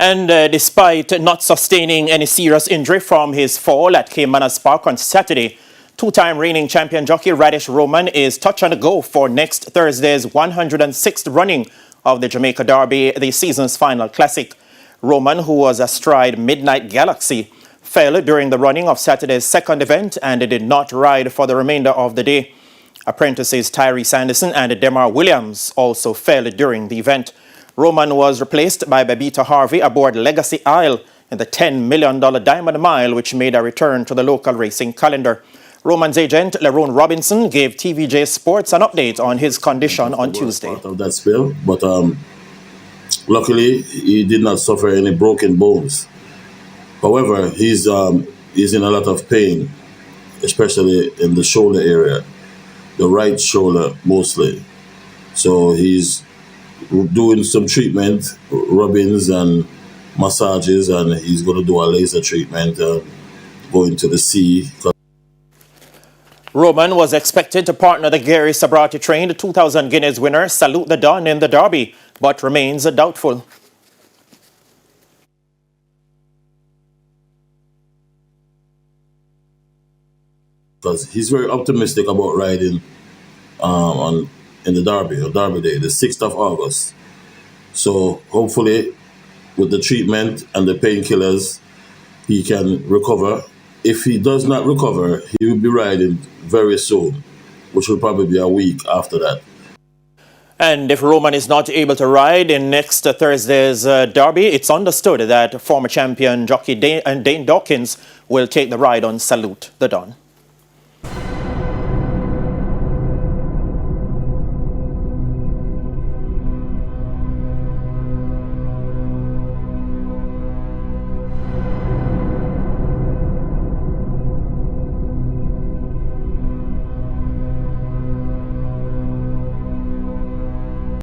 And despite not sustaining any serious injury from his fall at Caymanas Park on Saturday, two-time reigning champion jockey Raddesh Roman is touch and go for next Thursday's 106th running of the Jamaica Derby, the season's final classic. Roman, who was astride Midnight Galaxy, fell during the running of Saturday's second event and did not ride for the remainder of the day. Apprentices Tyrese and Demar also fell during the event. Roman was replaced by Bebeto Harvey aboard Legacy Isle in the $10 million Diamond Mile, which made a return to the local racing calendar. Roman's agent, Leroan Robinson, gave TVJ Sports an update on his condition on Tuesday. Part of that spill, but luckily he did not suffer any broken bones. However, he's in a lot of pain, especially in the shoulder area, the right shoulder mostly. So he's doing some treatment, rubbings and massages, and he's going to do a laser treatment, going to the sea. Roman was expected to partner the Gary Sabrati-trained 2,000 Guineas winner Salute the Don in the Derby, but remains doubtful. Because he's very optimistic about riding in the Derby, or Derby Day, the 6th of August. So hopefully with the treatment and the painkillers, he can recover. If he does not recover, he will be riding very soon, which will probably be a week after that. And if Roman is not able to ride in next Thursday's Derby, it's understood that former champion jockey Dane Dawkins will take the ride on Salute the Don.